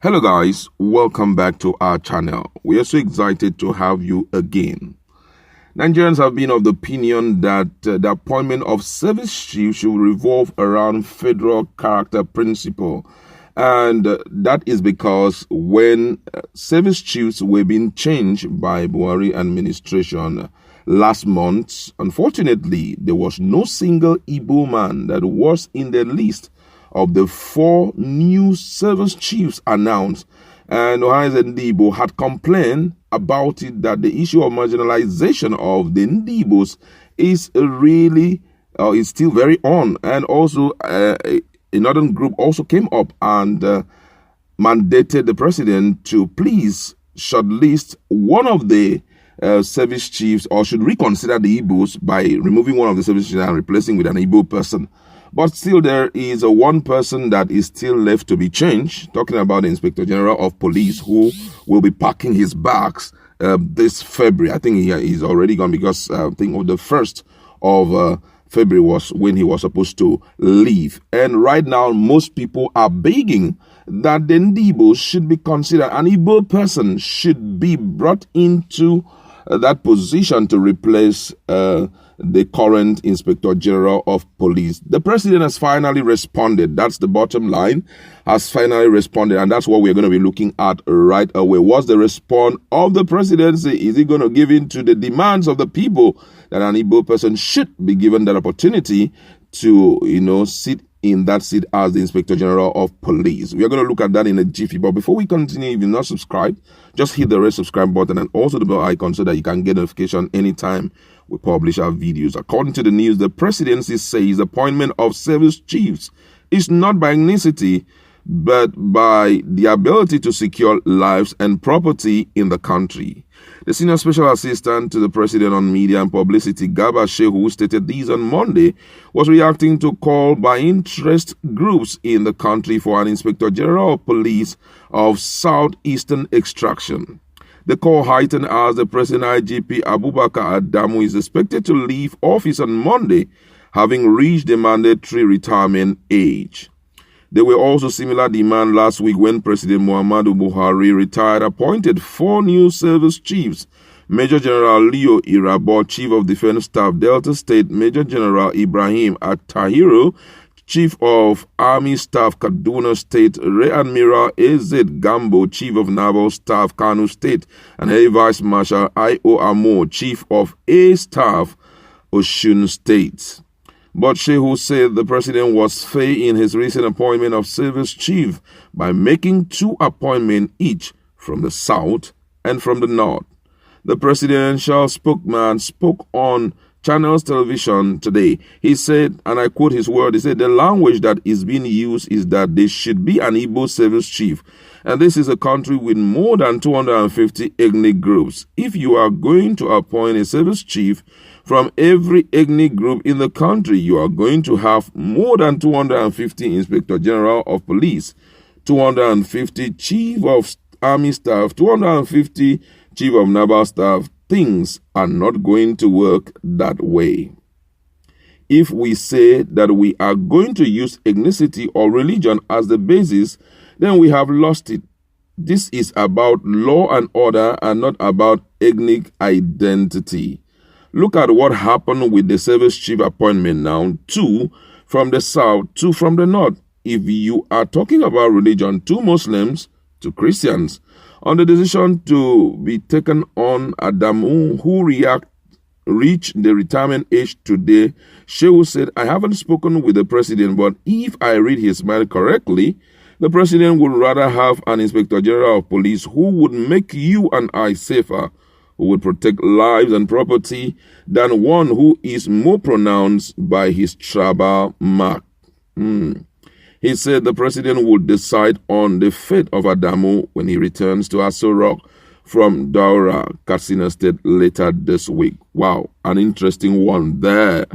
Hello guys, welcome back to our channel. We are so excited to have you again. Nigerians have been of the opinion that the appointment of service chiefs should revolve around federal character principle. And that is because when service chiefs were being changed by Buhari administration last month, unfortunately, there was no single Igbo man that was in the list of the 4 new service chiefs announced. And Ohanaeze Ndigbo had complained about it, that the issue of marginalization of the Ndigbos is really is still very on. And also another group also came up and mandated the president to please shortlist one of the service chiefs, or should reconsider the Igbos by removing one of the service chiefs and replacing with an Igbo person. But still, there is one person that is still left to be changed, talking about the Inspector General of Police, who will be packing his bags this February. I think he's already gone, because I think the 1st of February was when he was supposed to leave. And right now, most people are begging that the Ndigbo should be considered. An Igbo person should be brought into that position to replace the current Inspector General of Police. The president has finally responded. That's the bottom line. Has finally responded, and that's what we're going to be looking at right away. What's the response of the presidency? Is he going to give in to the demands of the people that an Igbo person should be given that opportunity to, sit in that seat as the Inspector General of Police? We are going to look at that in a jiffy. But before we continue, if you're not subscribed, just hit the red subscribe button and also the bell icon so that you can get notification anytime we publish our videos. According to the news, the presidency says the appointment of service chiefs is not by ethnicity, but by the ability to secure lives and property in the country. The senior special assistant to the president on media and publicity, Garba Shehu, who stated this on Monday, was reacting to call by interest groups in the country for an Inspector General of Police of Southeastern extraction. The call heightened as the President IGP Abubakar Adamu is expected to leave office on Monday, having reached the mandatory retirement age. There were also similar demands last week when President Muhammadu Buhari retired, appointed 4 new service chiefs: Major General Leo Irabo, Chief of Defense Staff, Delta State; Major General Ibrahim Attahiru, Chief of Army Staff, Kaduna State; Rear Admiral A.Z. Gambo, Chief of Naval Staff, Kano State; and Air Vice Marshal I.O. Amo, Chief of Air Staff, Osun State. But Shehu said the president was fair in his recent appointment of service chief by making 2 appointments each from the south and from the north. The presidential spokesman spoke on Channels Television today. He said, and I quote his word, he said, "The language that is being used is that there should be an Igbo service chief. And this is a country with more than 250 ethnic groups. If you are going to appoint a service chief from every ethnic group in the country, you are going to have more than 250 Inspector General of Police, 250 Chief of Army Staff, 250 Chief of Naval Staff. Things are not going to work that way. If we say that we are going to use ethnicity or religion as the basis, then we have lost it. This is about law and order and not about ethnic identity. Look at what happened with the service chief appointment now. 2 from the south, 2 from the north. If you are talking about religion, 2 Muslims, 2 Christians. On the decision to be taken on Adamu, who reached the retirement age today, Shehu said, "I haven't spoken with the president, but if I read his mind correctly, the president would rather have an Inspector General of Police who would make you and I safer, who would protect lives and property, than one who is more pronounced by his tribal mark." He said the president would decide on the fate of Adamu when he returns to Aso Rock from Daura, Katsina State, later this week. Wow, an interesting one there.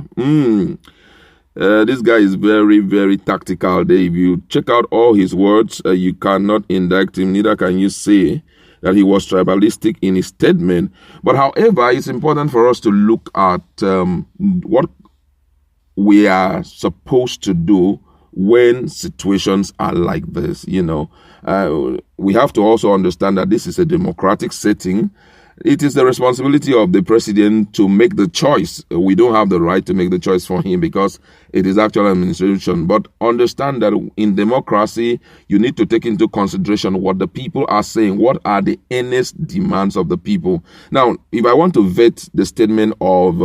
This guy is very, very tactical. If you check out all his words, you cannot indict him, neither can you say that he was tribalistic in his statement. But however, it's important for us to look at what we are supposed to do when situations are like this. We have to also understand that this is a democratic setting. It is the responsibility of the president to make the choice. We don't have the right to make the choice for him because it is actual administration. But understand that in democracy, you need to take into consideration what the people are saying. What are the earnest demands of the people? Now, if I want to vet the statement of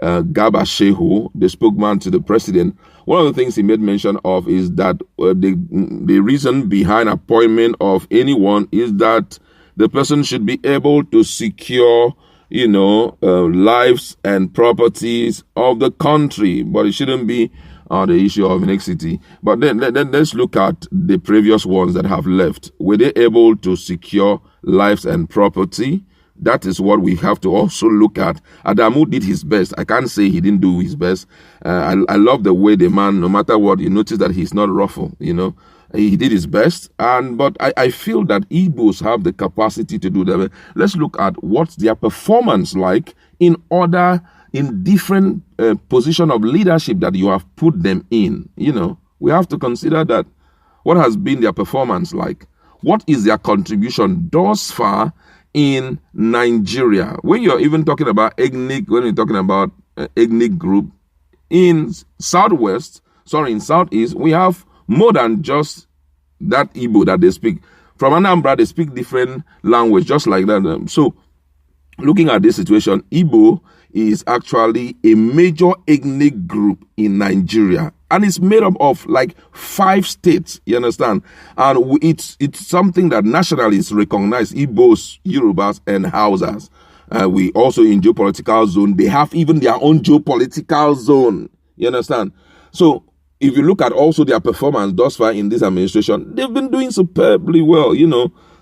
Garba Shehu, the spokesman to the president, one of the things he made mention of is that the reason behind appointment of anyone is that the person should be able to secure, lives and properties of the country, but it shouldn't be the issue of annexity. But then let's look at the previous ones that have left. Were they able to secure lives and property? That is what we have to also look at. Adamu did his best. I can't say he didn't do his best. I love the way the man, no matter what, you notice that he's not ruffled, He did his best, but I feel that Igbos have the capacity to do that. Let's look at what's their performance like in different position of leadership that you have put them in. We have to consider that. What has been their performance like? What is their contribution thus far in Nigeria? When you're even talking about ethnic group in Southeast, we have more than just that Igbo that they speak. From Anambra, they speak different language, just like that. So, looking at this situation, Igbo is actually a major ethnic group in Nigeria. And it's made up of like 5 states, you understand? And it's something that nationally is recognized, Igbos, Yorubas, and Hausas. We also in geopolitical zone, they have even their own geopolitical zone, you understand? So, if you look at also their performance thus far in this administration, they've been doing superbly well,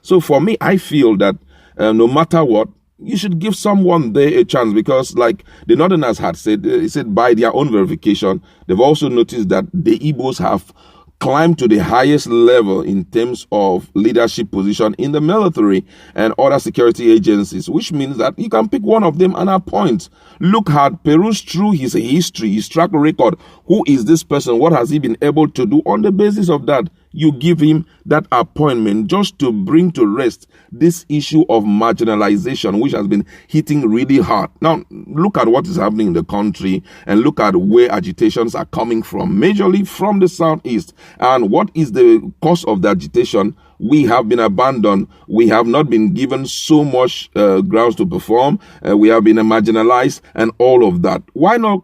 So for me, I feel that no matter what, you should give someone there a chance because like the Northerners had said, they said by their own verification, they've also noticed that the Igbos have climbed to the highest level in terms of leadership position in the military and other security agencies, which means that you can pick one of them and appoint. Look at peruse through his history, his track record. Who is this person? What has he been able to do? On the basis of that, you give him that appointment just to bring to rest this issue of marginalization, which has been hitting really hard. Now, look at what is happening in the country and look at where agitations are coming from, majorly from the Southeast. And what is the cause of the agitation? We have been abandoned. We have not been given so much grounds to perform. We have been marginalized and all of that. Why not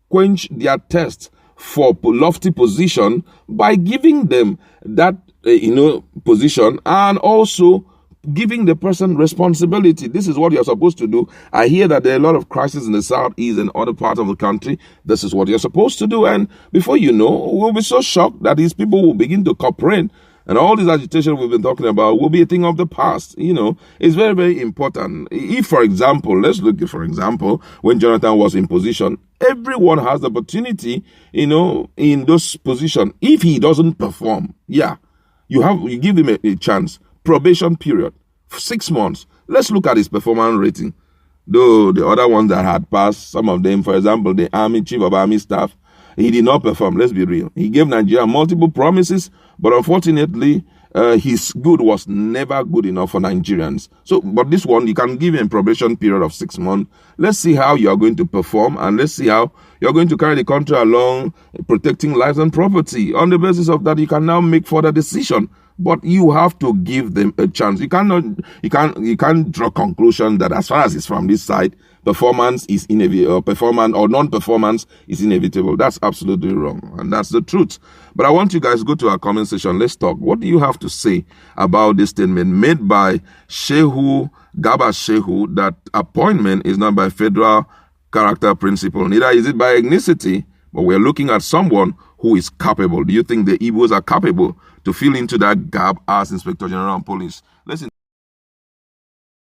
quench their thirst for lofty position by giving them that, position and also giving the person responsibility? This is what you're supposed to do. I hear that there are a lot of crises in the Southeast and other parts of the country. This is what you're supposed to do. And before you know, we'll be so shocked that these people will begin to cooperate. And all this agitation we've been talking about will be a thing of the past. It's very, very important. If, for example, let's look at, for example, when Jonathan was in position, everyone has the opportunity, in those positions. If he doesn't perform, you give him a chance. Probation period, 6 months. Let's look at his performance rating. Though the other ones that had passed, some of them, for example, the chief of army staff, he did not perform. Let's be real. He gave Nigeria multiple promises, but unfortunately, his good was never good enough for Nigerians. So, but this one, you can give him a probation period of 6 months. Let's see how you are going to perform, and let's see how you're going to carry the country along, protecting lives and property. On the basis of that, you can now make further decision. But you have to give them a chance. You can't draw conclusion that as far as it's from this side, performance is inevitable, performance or non-performance is inevitable. That's absolutely wrong, and that's the truth. But I want you guys to go to our comment section. Let's talk. What do you have to say about this statement made by Garba Shehu that appointment is not by federal character principle, neither is it by ethnicity, but we're looking at someone who is capable? Do you think the Igbos are capable to fill into that gap as Inspector General of Police? Let's